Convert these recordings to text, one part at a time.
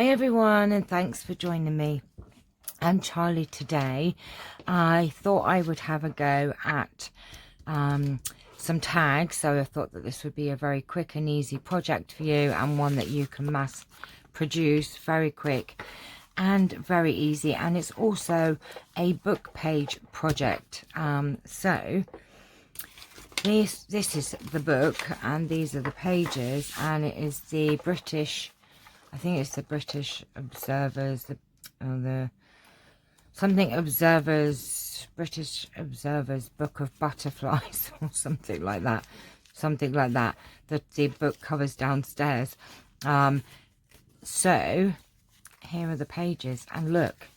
Hi everyone, and thanks for joining me and Charlie today. I thought I would have a go at some tags, so I thought that this would be a very quick and easy project for you, and one that you can mass produce very quick and very easy. And it's also a book page project. So this is the book and these are the pages, and it is the British, I think it's the British Observers, British Observers Book of Butterflies or something like that. That the book covers downstairs. So here are the pages, and look,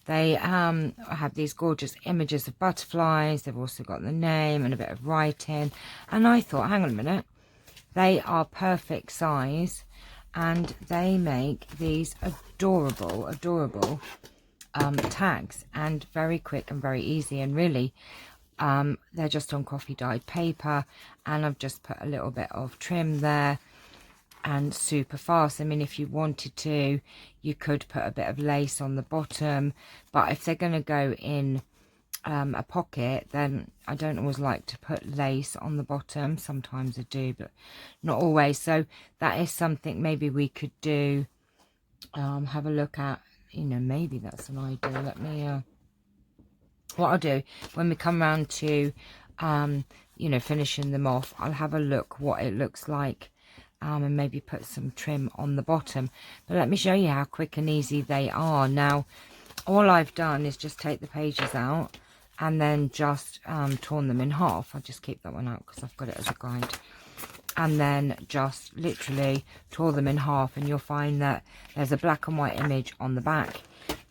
they have these gorgeous images of butterflies. They've also got the name and a bit of writing. And I thought, hang on a minute, they are perfect size. And they make these adorable tags, and very quick and very easy. And really, they're just on coffee dyed paper, and I've just put a little bit of trim there, and super fast. I mean, if you wanted to, you could put a bit of lace on the bottom, but if they're going to go in a pocket, then I don't always like to put lace on the bottom. Sometimes I do, but not always. So that is something maybe we could do, have a look at, you know, maybe that's an idea. Let me what I'll do when we come around to you know, finishing them off, I'll have a look what it looks like, and maybe put some trim on the bottom. But let me show you how quick and easy they are. Now all I've done is just take the pages out and then just torn them in half. I'll just keep that one out because I've got it as a guide. And then just literally tore them in half, and you'll find that there's a black and white image on the back,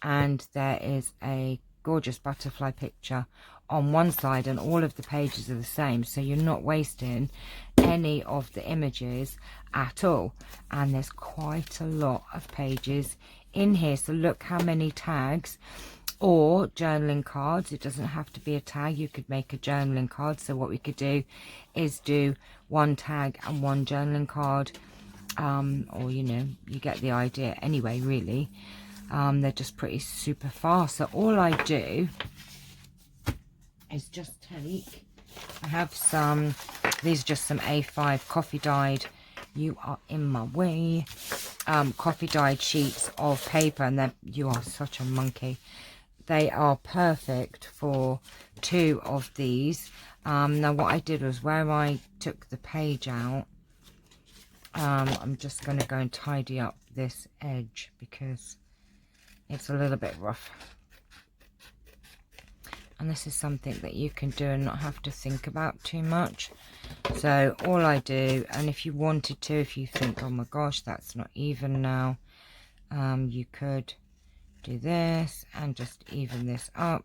and there is a gorgeous butterfly picture on one side, and all of the pages are the same, so you're not wasting any of the images at all. And there's quite a lot of pages in here, so look how many tags or journaling cards. It doesn't have to be a tag, you could make a journaling card. So what we could do is do one tag and one journaling card, or you know, you get the idea anyway. Really, they're just pretty super fast. So all I do is just take, I have some, these are just some A5 coffee dyed, you are in my way, coffee dyed sheets of paper, and then you are such a monkey. They are perfect for 2 of these. Now what I did was, where I took the page out, I'm just going to go and tidy up this edge because it's a little bit rough. And this is something that you can do and not have to think about too much. So all I do, and if you wanted to, if you think, oh my gosh, that's not even now, you could do this and just even this up.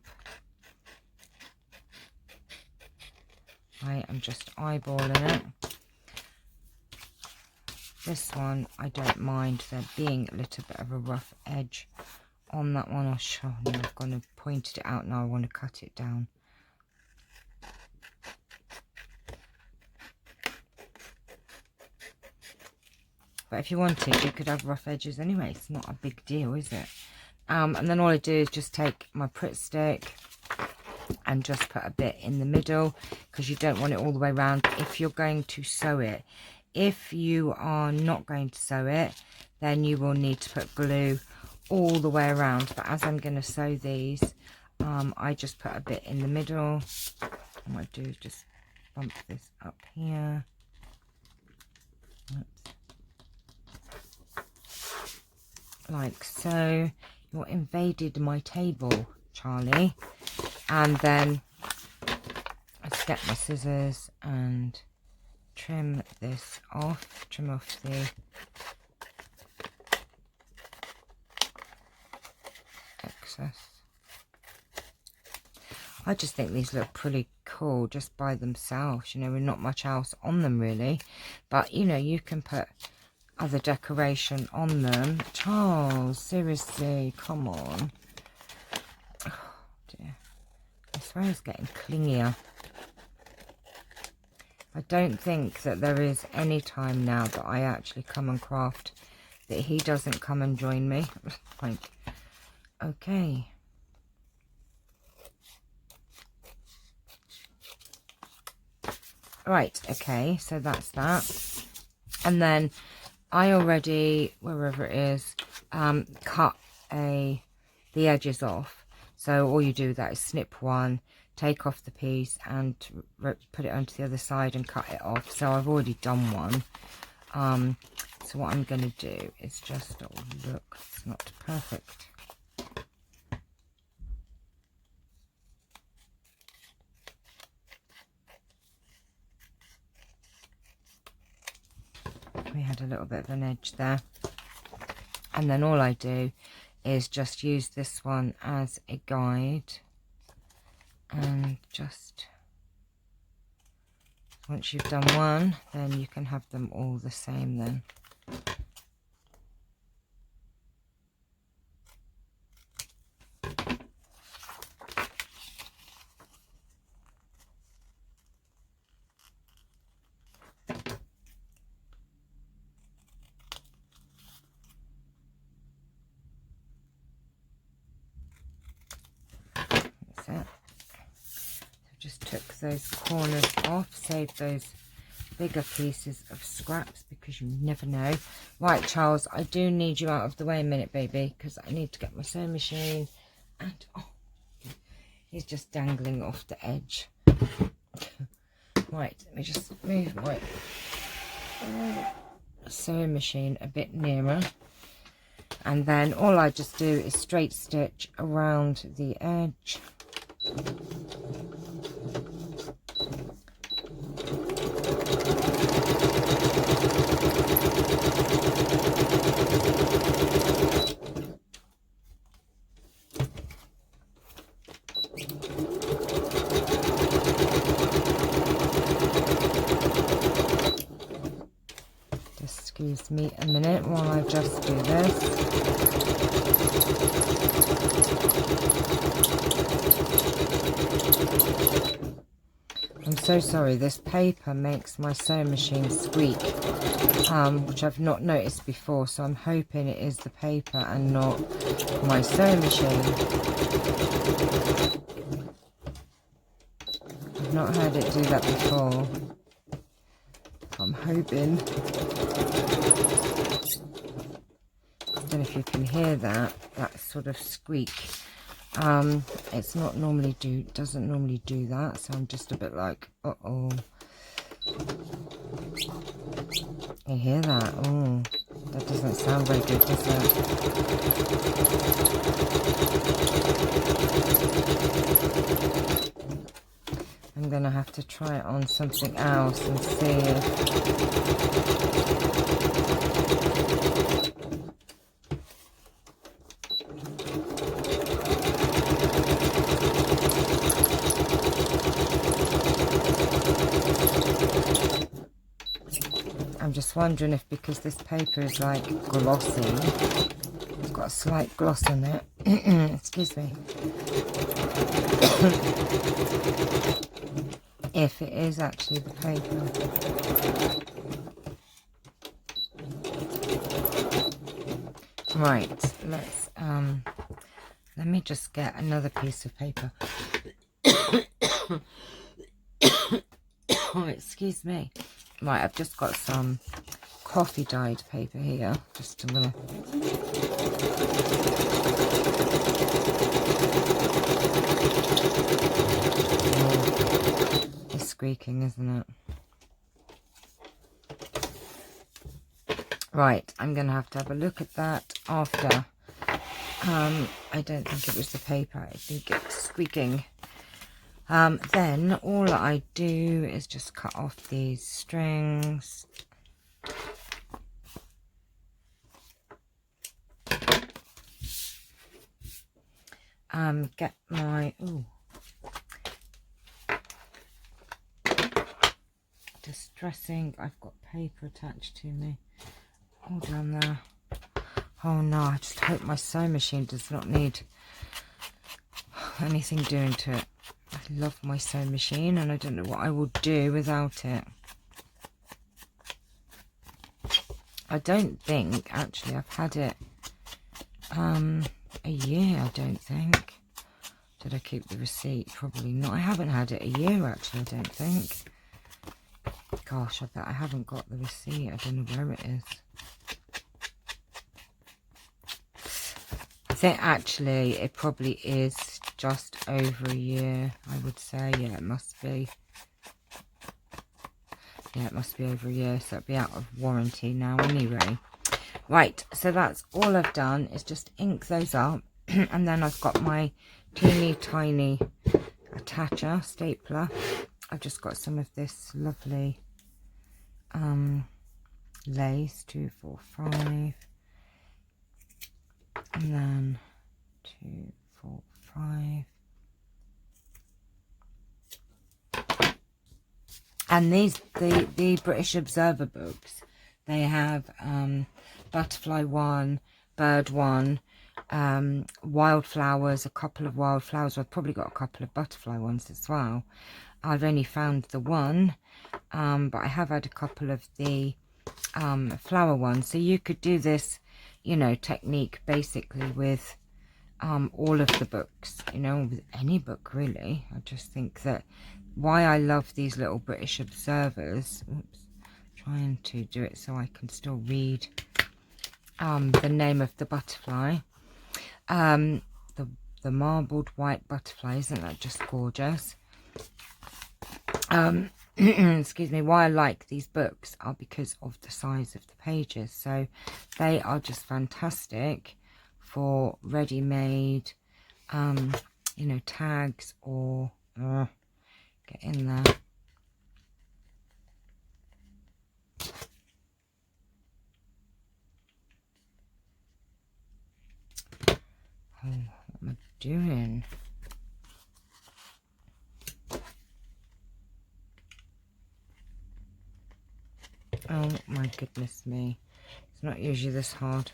I am just eyeballing it. This one, I don't mind there being a little bit of a rough edge on that one. I'll show you. I've gone and pointed it out, now I want to cut it down. But if you wanted, you could have rough edges anyway. It's not a big deal, is it? And then all I do is just take my Pritt stick and just put a bit in the middle, because you don't want it all the way around if you're going to sew it. If you are not going to sew it, then you will need to put glue all the way around. But as I'm going to sew these, I just put a bit in the middle. What I do is just bump this up here. Oops. Like so. You invaded my table, Charlie. And then let's get my scissors and trim this off. Trim off the excess. I just think these look pretty cool just by themselves, you know, with not much else on them really. But you know, you can put other decoration on them. Charles, seriously, come on. Oh dear, I swear it's getting clingier. I don't think that there is any time now that I actually come and craft that he doesn't come and join me. Like, okay. Right, okay, so that's that. And then I already, wherever it is, cut the edges off. So all you do that is snip one, take off the piece and put it onto the other side and cut it off. So I've already done one. So what I'm going to do is just, oh look, it's not perfect. We had a little bit of an edge there. And then all I do is just use this one as a guide. And just, once you've done one, then you can have them all the same then. Just took those corners off, saved those bigger pieces of scraps because you never know. Right, Charles, I do need you out of the way a minute, baby, because I need to get my sewing machine. And oh, he's just dangling off the edge. Right, let me just move my sewing machine a bit nearer. And then all I just do is straight stitch around the edge. Excuse me a minute while I just do this. I'm so sorry, this paper makes my sewing machine squeak, which I've not noticed before, so I'm hoping it is the paper and not my sewing machine. I've not heard it do that before. I'm hoping. I don't know if you can hear that sort of squeak. It's not normally doesn't normally do that, so I'm just a bit like, uh-oh. You hear that? Oh, that doesn't sound very good, does it? I'm going to have to try it on something else and see if... I'm just wondering if because this paper is like glossy, it's got a slight gloss on it. Excuse me. If it is actually the paper. Right, let's let me just get another piece of paper. Oh, excuse me. Right, I've just got some coffee dyed paper here. Just I'm gonna. It's squeaking, isn't it? Right, I'm gonna have to a look at that after. I don't think it was the paper. I think it's squeaking. Then all I do is just cut off these strings. Get my, distressing, I've got paper attached to me. All down there. Oh no, I just hope my sewing machine does not need anything doing to it. I love my sewing machine and I don't know what I will do without it. I don't think, actually, I've had it a year, I don't think. Did I keep the receipt? Probably not. I haven't had it a year, actually, I don't think. Gosh, I bet I haven't got the receipt. I don't know where it is. I think, actually, it probably is just over a year, I would say. Yeah, it must be. Yeah, it must be over a year, so it'll be out of warranty now anyway. Right, so that's all I've done is just ink those up. And then I've got my teeny tiny attacher, stapler. I've just got some of this lovely lace, 2, 4, 5. And then 2, 4, 5. And these, the British Observer books, they have butterfly one, bird one, wildflowers, a couple of wildflowers. I've probably got a couple of butterfly ones as well. I've only found the one, but I have had a couple of the flower ones. So you could do this, you know, technique basically with all of the books, you know, with any book really. I just think that why I love these little British Observers, oops, trying to do it so I can still read the name of the butterfly, the marbled white butterfly. Isn't that just gorgeous? Excuse me. Why I like these books are because of the size of the pages. So they are just fantastic for ready-made, you know, tags or get in there. Oh, what am I doing? Oh my goodness me. It's not usually this hard.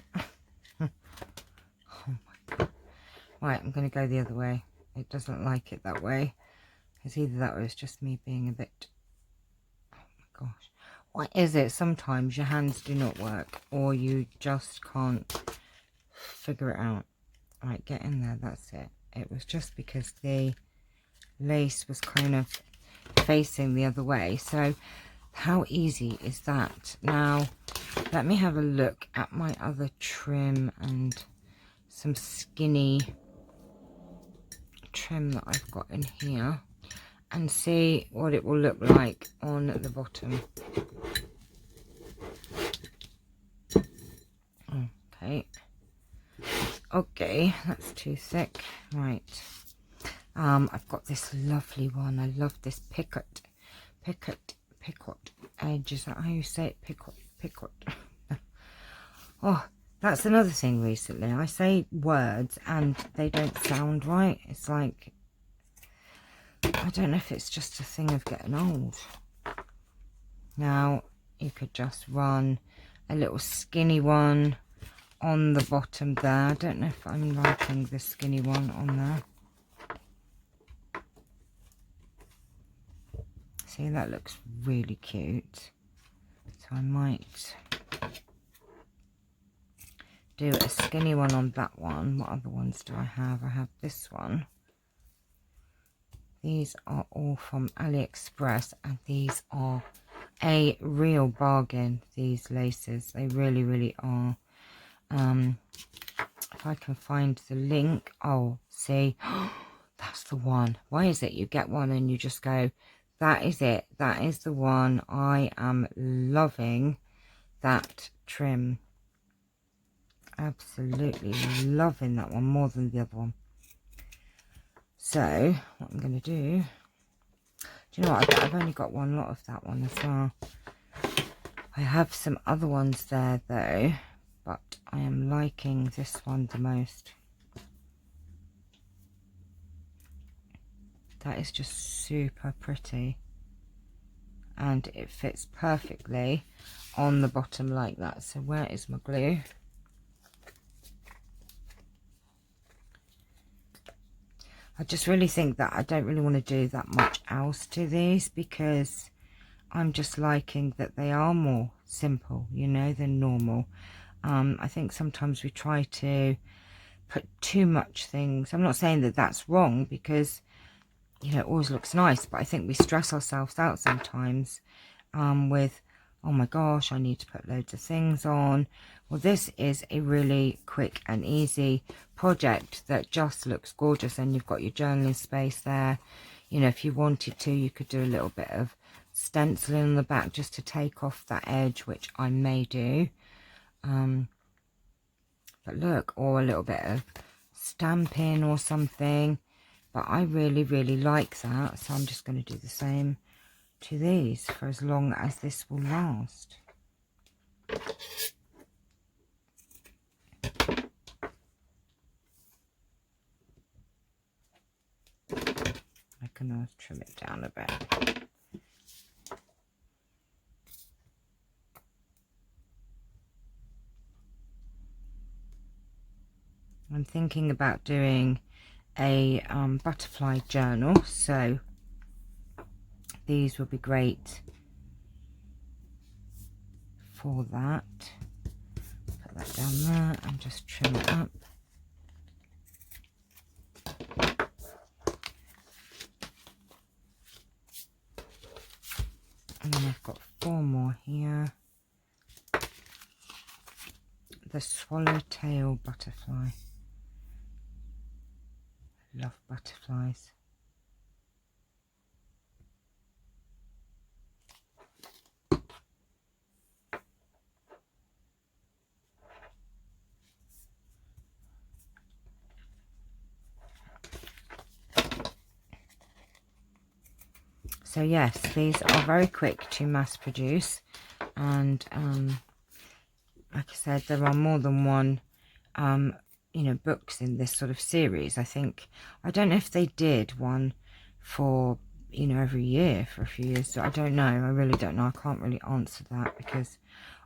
Oh my god. Right, I'm going to go the other way. It doesn't like it that way. It's either that or it's just me being a bit... Oh my gosh. What is it? Sometimes your hands do not work or you just can't figure it out. Right, get in there. That's it. It was just because the lace was kind of facing the other way. So how easy is that? Now, let me have a look at my other trim and some skinny trim that I've got in here and see what it will look like on the bottom. Okay, that's too thick. Right. I've got this lovely one. I love this picot edge. Is that how you say it? Picot. Oh, that's another thing recently. I say words and they don't sound right. It's like, I don't know if it's just a thing of getting old. Now, you could just run a little skinny one on the bottom there. I don't know if I'm liking the skinny one on there. See, that looks really cute. So I might do a skinny one on that one. What other ones do I have? I have this one. These are all from AliExpress and these are a real bargain, these laces. They really, really are. If I can find the link. Oh, see, that's the one. Why is it you get one and you just go, that is it, that is the one. I am loving that trim. Absolutely loving that one more than the other one. So what I'm going to do you know what, I've only got one lot of that one as well. I have some other ones there though, but I am liking this one the most. That is just super pretty and it fits perfectly on the bottom like that. So where is my glue? I just really think that I don't really want to do that much else to these because I'm just liking that they are more simple, you know, than normal. I think sometimes we try to put too much things. I'm not saying that that's wrong, because, you know, it always looks nice, but I think we stress ourselves out sometimes with, oh my gosh, I need to put loads of things on. Well, this is a really quick and easy project that just looks gorgeous, and you've got your journaling space there. You know, if you wanted to, you could do a little bit of stenciling on the back just to take off that edge, which I may do. But look, or a little bit of stamping or something. But I really, really like that. So I'm just going to do the same to these for as long as this will last. I can trim it down a bit. I'm thinking about doing a butterfly journal, so these will be great for that. Put that down there and just trim it up. And then I've got 4 more here. The swallowtail butterfly. I love butterflies. So yes, these are very quick to mass produce, and like I said, there are more than one you know, books in this sort of series. I don't know if they did one for, you know, every year for a few years, so I don't know. I really don't know. I can't really answer that because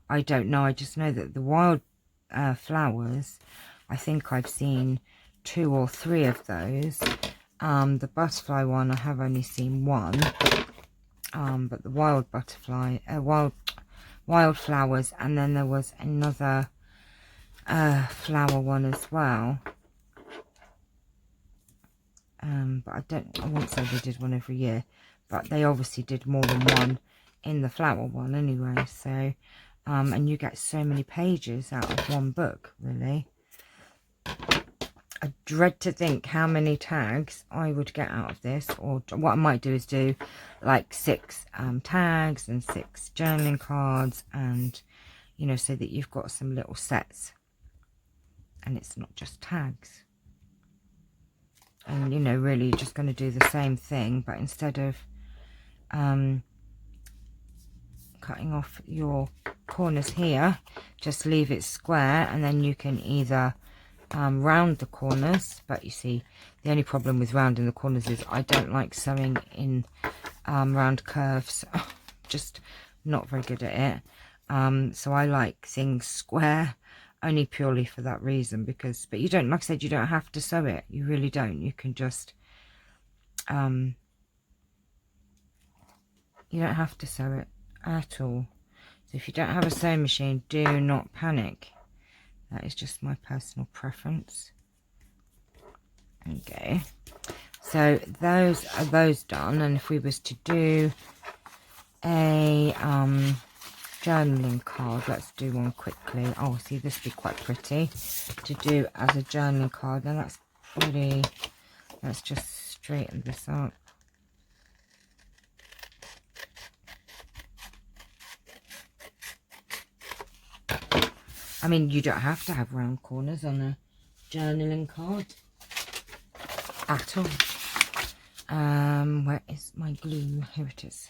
I don't know. I just know that the wild flowers, I think I've seen 2 or 3 of those. The butterfly one, I have only seen 1, but the wild butterfly, wild flowers, and then there was another flower one as well, but I won't say they did one every year, but they obviously did more than one in the flower one anyway. So and you get so many pages out of one book, really. I dread to think how many tags I would get out of this, or what I might do is do like 6 tags and 6 journaling cards, and you know, so that you've got some little sets and it's not just tags. And you know, really you're just going to do the same thing, but instead of cutting off your corners here, just leave it square, and then you can either round the corners. But you see, the only problem with rounding the corners is I don't like sewing in round curves. Just not very good at it. So I like things square, only purely for that reason. Because, but you don't, like I said, you don't have to sew it. You really don't. You can just you don't have to sew it at all. So if you don't have a sewing machine, do not panic. That is just my personal preference. Okay, so those are those done. And if we was to do a journaling card, let's do one quickly. Oh, see, this would be quite pretty to do as a journaling card. Now that's pretty. Let's just straighten this up. I mean, you don't have to have round corners on a journaling card at all. Where is my glue? Here it is.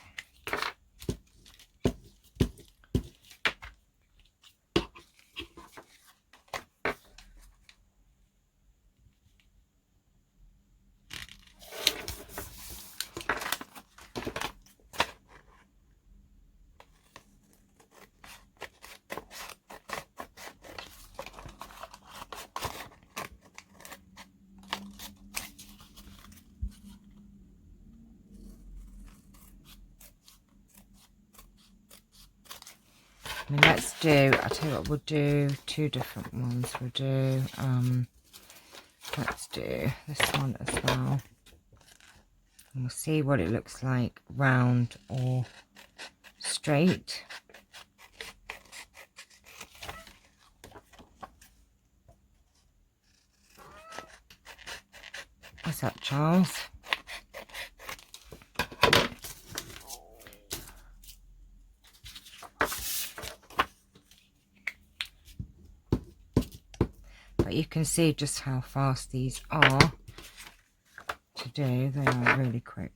I mean, let's do, I'll tell you what, we'll do two different ones. We'll do, let's do this one as well. And we'll see what it looks like, round or straight. What's up, Charles? But you can see just how fast these are to do. They are really quick.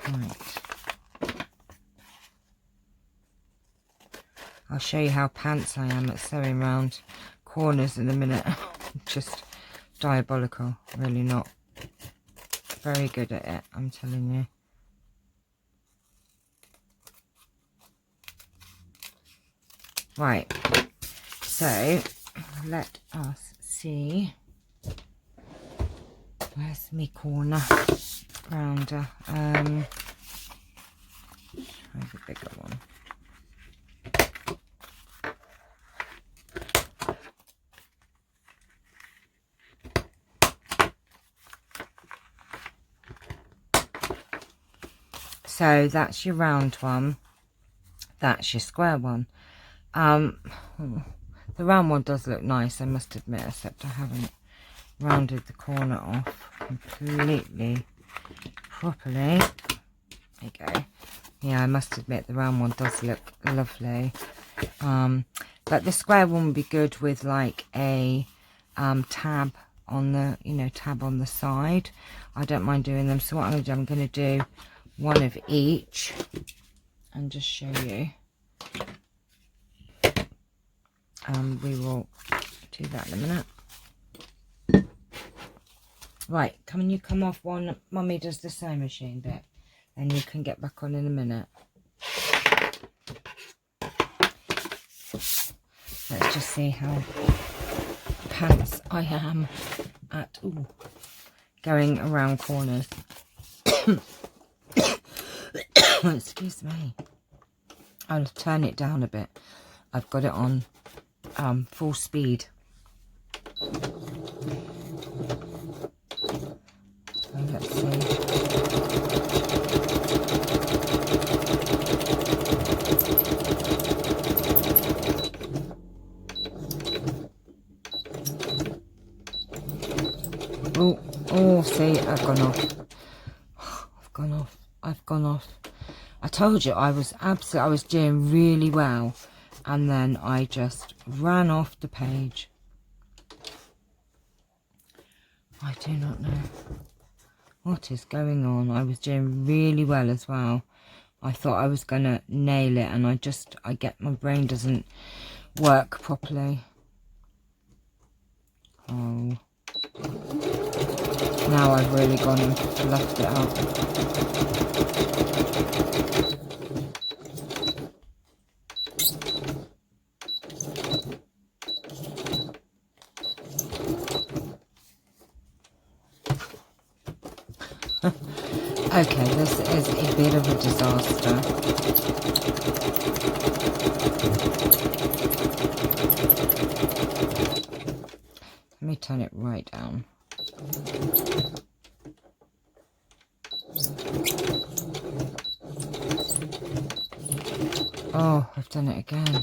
Right. I'll show you how pants I am at sewing round corners in a minute. Just diabolical. Really not very good at it, I'm telling you. Right, so let us see. Where's my corner rounder? Try the bigger one. So that's your round one. That's your square one. The round one does look nice, I must admit, except I haven't rounded the corner off completely properly. There you go. Yeah, I must admit the round one does look lovely. But the square one would be good with like a tab on the, tab on the side. I don't mind doing them. So what I'm going to do one of each and just show you. We will do that in a minute. Right, can you come off one? Mummy does the sewing machine bit, and you can get back on in a minute. Let's just see how pants I am at going around corners. Excuse me. I'll turn it down a bit. I've got it on full speed. So let's see. Oh, see, I've gone off. I've gone off. I told you I was doing really well, and then I just ran off the page. I do not know what is going on. I was doing really well as well. I thought I was gonna nail it, and my brain doesn't work properly. Oh, now I've really gone and left it out. Okay, this is a bit of a disaster. Let me turn it right down. Oh, I've done it again.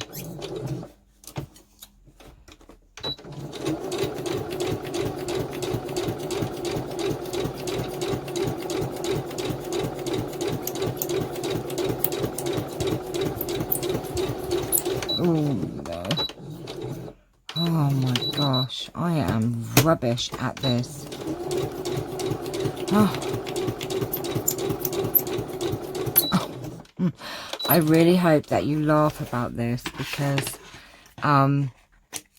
Oh my gosh, I am rubbish at this. I really hope that you laugh about this, because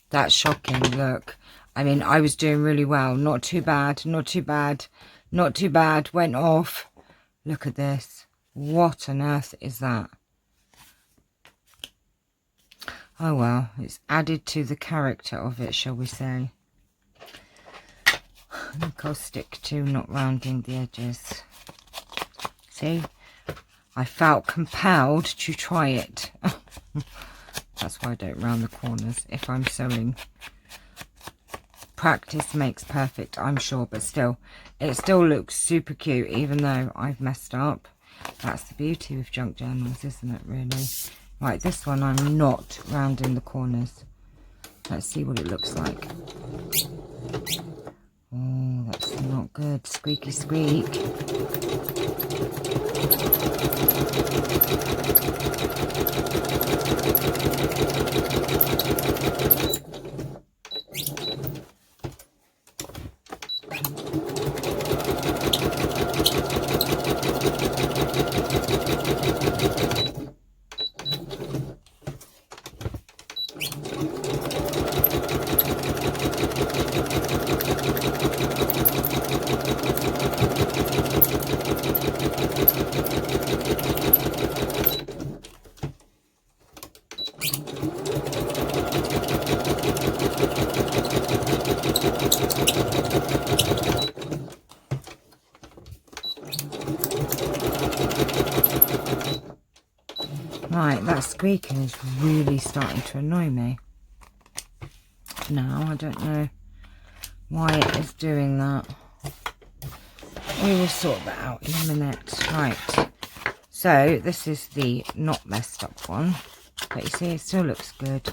that's shocking. Look, I mean, I was doing really well. Not too bad, not too bad, not too bad. Went off. Look at this. What on earth is that? Oh well, it's added to the character of it, shall we say. I think I'll stick to not rounding the edges. See, I felt compelled to try it. That's why I don't round the corners if I'm sewing. Practice makes perfect, I'm sure, but still, it still looks super cute even though I've messed up. That's the beauty with junk journals, isn't it, really? Right, this one I'm not rounding the corners. Let's see what it looks like. Oh, that's not good. Squeaky squeak. Right, that squeaking is really starting to annoy me. Now, I don't know why it is doing that. We will sort that out in a minute. Right, so this is the not messed up one. But you see, it still looks good.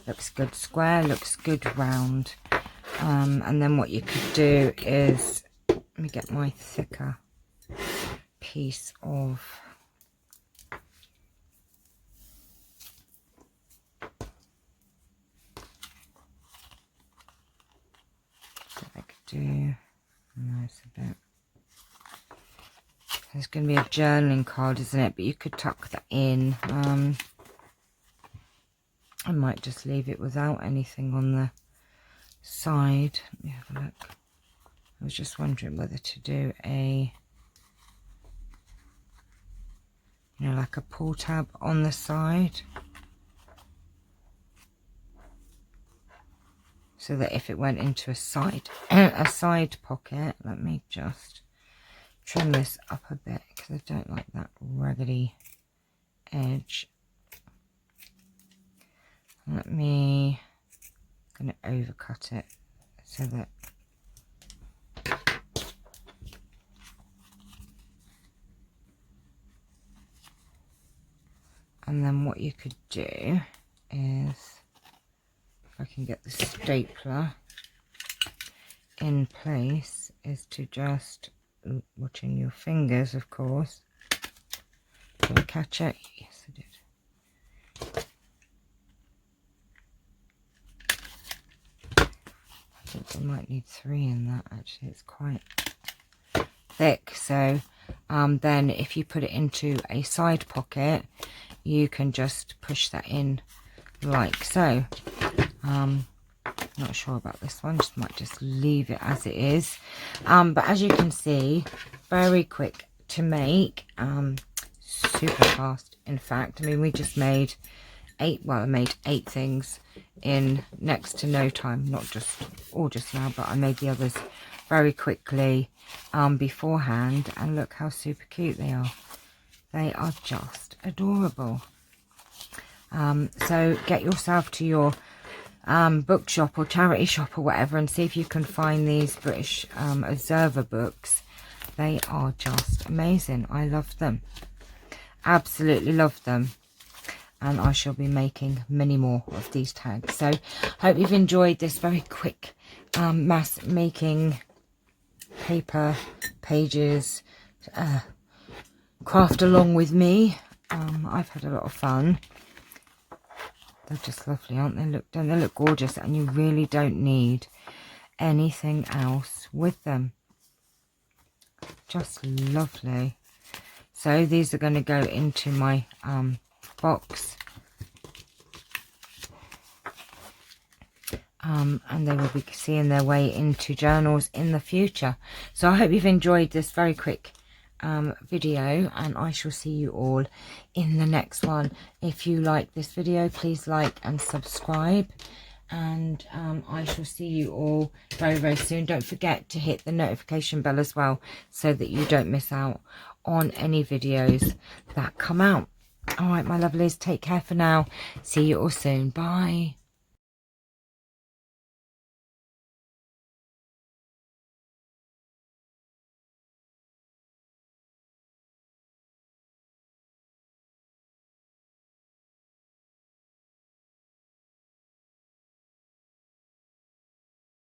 Looks good square, looks good round. And then what you could do is, let me get my thicker piece of I could do, nice a bit. There's going to be a journaling card, isn't it? But you could tuck that in. I might just leave it without anything on the side. Let me have a look. I was just wondering whether to do a, you know, like a pull tab on the side, so that if it went into a side pocket, let me just trim this up a bit because I don't like that raggedy edge. Let me, I'm going to overcut it so that and then what you could do is, if I can get the stapler in place, is to just, watching your fingers of course. Did I catch it? Yes, I did. I think I might need 3 in that actually, it's quite thick. So then if you put it into a side pocket, you can just push that in like so. Not sure about this one, might just leave it as it is. But as you can see, very quick to make, super fast in fact. I mean, we just made 8, well, I made 8 things in next to no time, not just all just now, but I made the others very quickly beforehand, and look how super cute they are. They are just adorable. So get yourself to your bookshop or charity shop or whatever and see if you can find these British Observer books. They are just amazing. I love them, absolutely love them, and I shall be making many more of these tags. So hope you've enjoyed this very quick mass making paper pages craft along with me. I've had a lot of fun. They're just lovely, aren't they? Look, don't they look gorgeous? And you really don't need anything else with them. Just lovely. So these are going to go into my box, and they will be seeing their way into journals in the future. So I hope you've enjoyed this very quick video, and I shall see you all in the next one. If you like this video, please like and subscribe, and I shall see you all very, very soon. Don't forget to hit the notification bell as well, so that you don't miss out on any videos that come out. All right, my lovelies, take care for now. See you all soon. Bye.